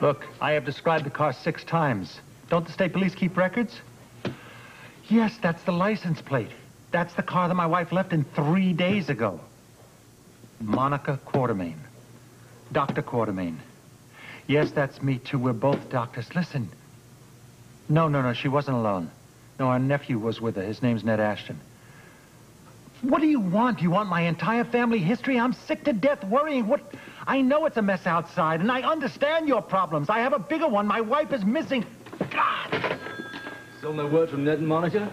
Look, I have described the car 6 times. Don't the state police keep records? Yes, that's the license plate. That's the car that my wife left in 3 days ago. Monica Quartermain. Dr. Quartermain. Yes, that's me, too. We're both doctors. Listen. No, she wasn't alone. No, our nephew was with her. His name's Ned Ashton. What do you want? You want my entire family history? I'm sick to death worrying. What? I know it's a mess outside, and I understand your problems. I have a bigger one. My wife is missing. God! Still no word from Ned and Monica?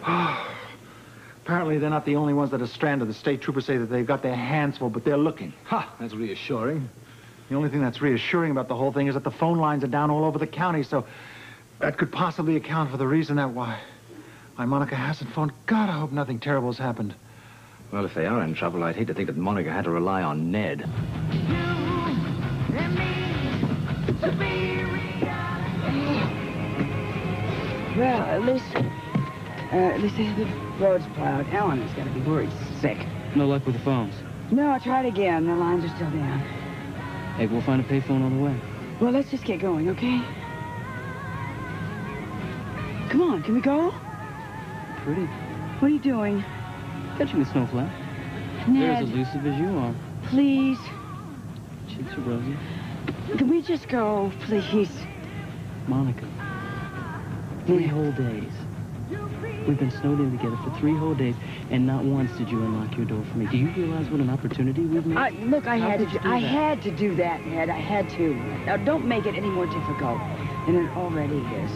Apparently, they're not the only ones that are stranded. The state troopers say that they've got their hands full, but they're looking. Ha! That's reassuring. The only thing that's reassuring about the whole thing is that the phone lines are down all over the county, so that could possibly account for the reason that why Monica hasn't phoned. God, I hope nothing terrible has happened. Well, if they are in trouble, I'd hate to think that Monica had to rely on Ned. Well, at least the road's plowed. Ellen is going to be worried sick. No luck with the phones. No, I tried again. The lines are still down. Hey, we'll find a payphone on the way. Well, let's just get going, okay? Come on, can we go? Pretty. What are you doing? Catching a snowflake. Ned. They're as elusive as you are. Please. Cheeks are rosy. Can we just go, please? Monica. 3 whole days. We've been snowed in together for 3 whole days, and not once did you unlock your door for me. Do you realize what an opportunity we've made? Look, I had to do that, Ned. I had to. Now, don't make it any more difficult than it already is.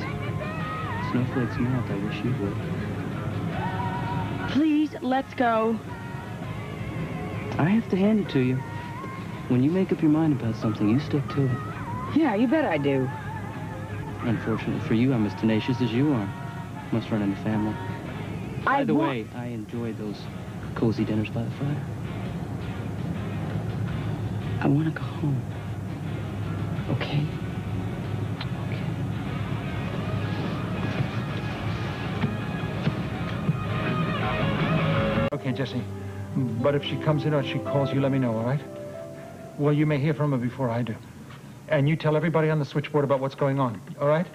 Snowflakes melt. I wish you would. Please, let's go. I have to hand it to you. When you make up your mind about something, you stick to it. Yeah, you bet I do. Unfortunately for you, I'm as tenacious as you are. Must run in the family. By the way, I enjoy those cozy dinners by the fire. I want to go home. Okay? Okay, Jesse. But if she comes in or she calls you, let me know, all right? Well, you may hear from her before I do. And you tell everybody on the switchboard about what's going on, all right?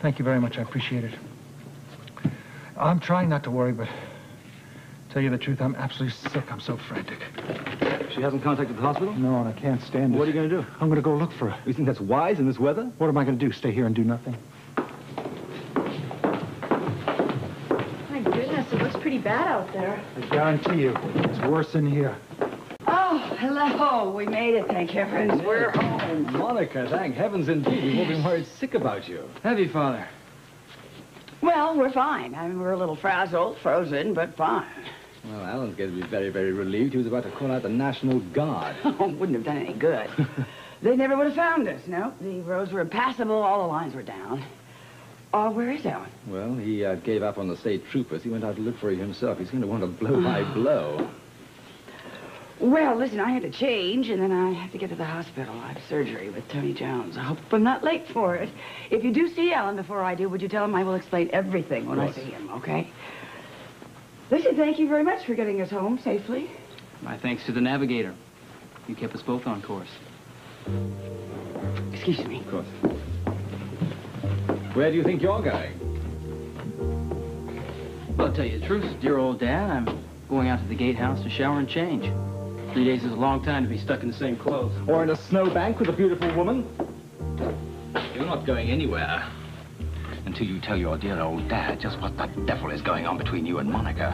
Thank you very much. I appreciate it. I'm trying not to worry, but tell you the truth, I'm absolutely sick. I'm so frantic. She hasn't contacted the hospital? No, and I can't stand it. What are you going to do? I'm going to go look for her. You think that's wise in this weather? What am I going to do, stay here and do nothing? My goodness, it looks pretty bad out there. I guarantee you, it's worse in here. Oh, hello. We made it, thank heavens. We're home. Monica, thank heavens indeed. We've all been worried sick about you. Have you, Father? Well, we're fine. I mean, we're a little frazzled, frozen, but fine. Well, Alan's going to be very, very relieved. He was about to call out the National Guard. Oh, wouldn't have done any good. They never would have found us, no. The roads were impassable, all the lines were down. Oh, where is Alan? Well, he gave up on the state troopers. He went out to look for you himself. He's going to want a blow-by-blow. Well, listen, I had to change, and then I have to get to the hospital. I have surgery with Tony Jones. I hope I'm not late for it. If you do see Alan before I do, would you tell him I will explain everything when I see him, okay? Listen, thank you very much for getting us home safely. My thanks to the navigator. You kept us both on course. Excuse me. Of course. Where do you think you're going? Well, I'll tell you the truth, dear old Dad. I'm going out to the gatehouse to shower and change. 3 days is a long time to be stuck in the same clothes. Or in a snowbank with a beautiful woman? You're not going anywhere until you tell your dear old dad just what the devil is going on between you and Monica.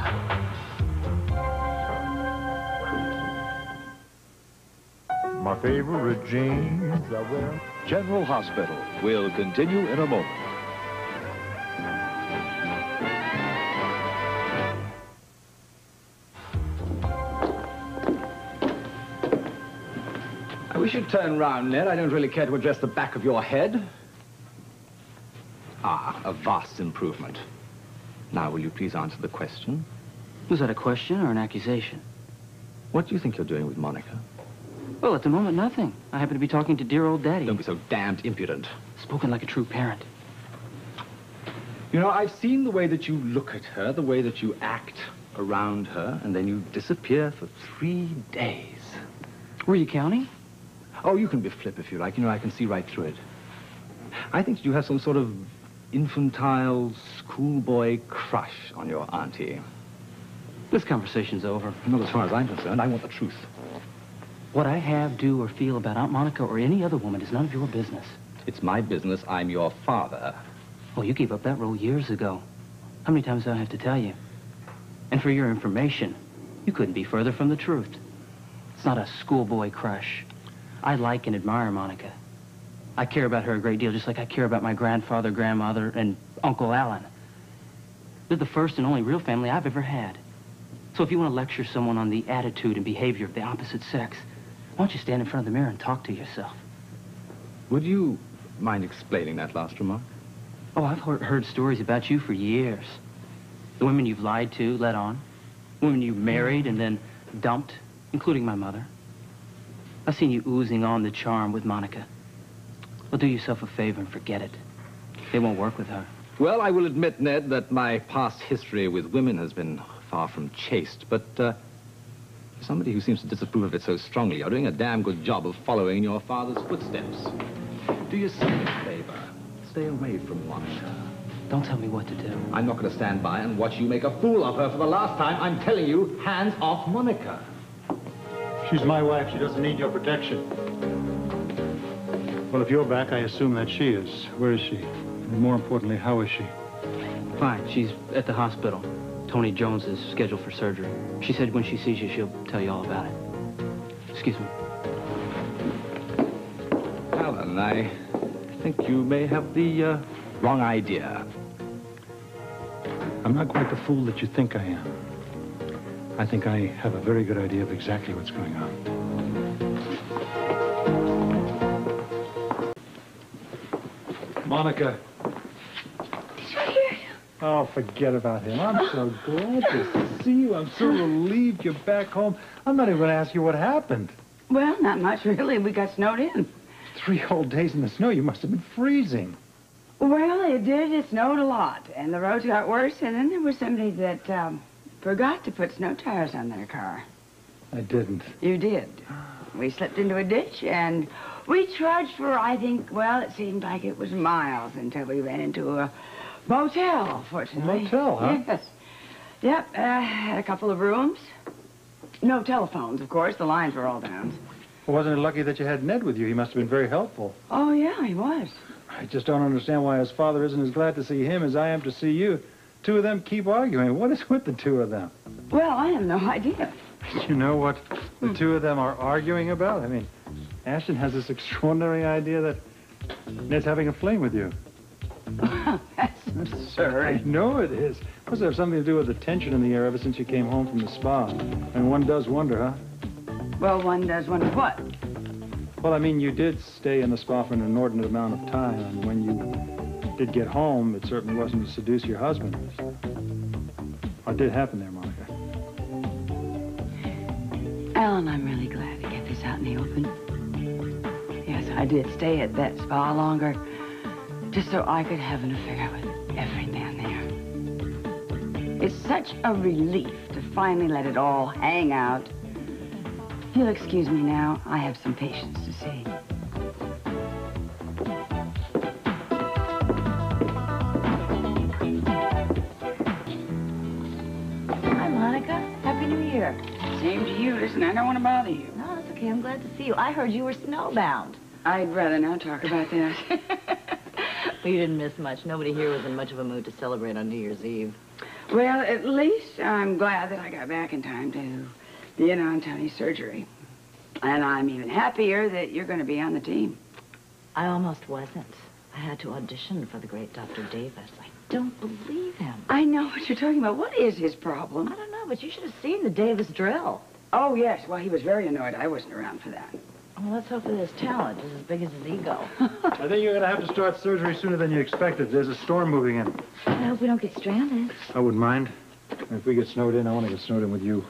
My favorite jeans I wear. General Hospital will continue in a moment. We should turn round, Ned. I don't really care to address the back of your head. Ah, a vast improvement. Now, will you please answer the question? Was that a question or an accusation? What do you think you're doing with Monica? Well, at the moment, nothing. I happen to be talking to dear old Daddy. Don't be so damned impudent. Spoken like a true parent. You know, I've seen the way that you look at her, the way that you act around her, and then you disappear for 3 days. Were you counting? Oh, you can be flip if you like. You know, I can see right through it. I think that you have some sort of infantile schoolboy crush on your auntie. This conversation's over. Not as far as I'm concerned. I want the truth. What I have, do, or feel about Aunt Monica or any other woman is none of your business. It's my business. I'm your father. Well, you gave up that role years ago. How many times do I have to tell you? And for your information, you couldn't be further from the truth. It's not a schoolboy crush. I like and admire Monica. I care about her a great deal, just like I care about my grandfather, grandmother, and Uncle Alan. They're the first and only real family I've ever had. So if you want to lecture someone on the attitude and behavior of the opposite sex, why don't you stand in front of the mirror and talk to yourself? Would you mind explaining that last remark? Oh, I've heard stories about you for years. The women you've lied to, led on. Women you married and then dumped, including my mother. I've seen you oozing on the charm with Monica. Well, do yourself a favor and forget it. It won't work with her. Well, I will admit, Ned, that my past history with women has been far from chaste, but for somebody who seems to disapprove of it so strongly, you're doing a damn good job of following in your father's footsteps. Do yourself a favor. Stay away from Monica. Don't tell me what to do. I'm not going to stand by and watch you make a fool of her for the last time. I'm telling you, hands off Monica. She's my wife. She doesn't need your protection. Well, if you're back, I assume that she is. Where is she? And more importantly, how is she? Fine. She's at the hospital. Tony Jones is scheduled for surgery. She said when she sees you, she'll tell you all about it. Excuse me. Alan, I think you may have the wrong idea. I'm not quite the fool that you think I am. I think I have a very good idea of exactly what's going on. Monica. He's right here. Oh, forget about him. I'm so glad to see you. I'm so relieved you're back home. I'm not even going to ask you what happened. Well, not much, really. We got snowed in. 3 whole days in the snow. You must have been freezing. Well, it did. It snowed a lot, and the roads got worse, and then there was somebody that forgot to put snow tires on their car. I didn't. You did. We slipped into a ditch, and we trudged for, I think, well, it seemed like it was miles until we ran into a motel, fortunately. A motel, huh? Yes. Yep, had a couple of rooms. No telephones, of course. The lines were all down. Well, wasn't it lucky that you had Ned with you? He must have been very helpful. Oh, yeah, he was. I just don't understand why his father isn't as glad to see him as I am to see you. 2 of them keep arguing. What is with the 2 of them? Well, I have no idea. You know what the 2 of them are arguing about? I mean, Ashton has this extraordinary idea that Ned's having a fling with you. That's absurd. I know it is. Must have something to do with the tension in the air ever since you came home from the spa. And one does wonder, huh? Well, one does wonder what? Well, I mean, you did stay in the spa for an inordinate amount of time, and when you did get home, it certainly wasn't to seduce your husband. What did happen there, Monica? Alan, I'm really glad to get this out in the open. Yes, I did stay at that spa longer, just so I could have an affair with every man there. It's such a relief to finally let it all hang out. If you'll excuse me now, I have some patients to see. Hi, Monica. Happy New Year. Same to you. Listen, I don't want to bother you. No, that's okay. I'm glad to see you. I heard you were snowbound. I'd rather not talk about that. Well, you didn't miss much. Nobody here was in much of a mood to celebrate on New Year's Eve. Well, at least I'm glad that I got back in time to be in on Tony's surgery. And I'm even happier that you're going to be on the team. I almost wasn't. I had to audition for the great Dr. Davis. I don't believe him. I know what you're talking about. What is his problem? I don't know, but you should have seen the Davis drill. Oh, yes. Well, he was very annoyed. I wasn't around for that. Well, let's hope that his talent is as big as his ego. I think you're going to have to start surgery sooner than you expected. There's a storm moving in. I hope we don't get stranded. I wouldn't mind. If we get snowed in, I want to get snowed in with you.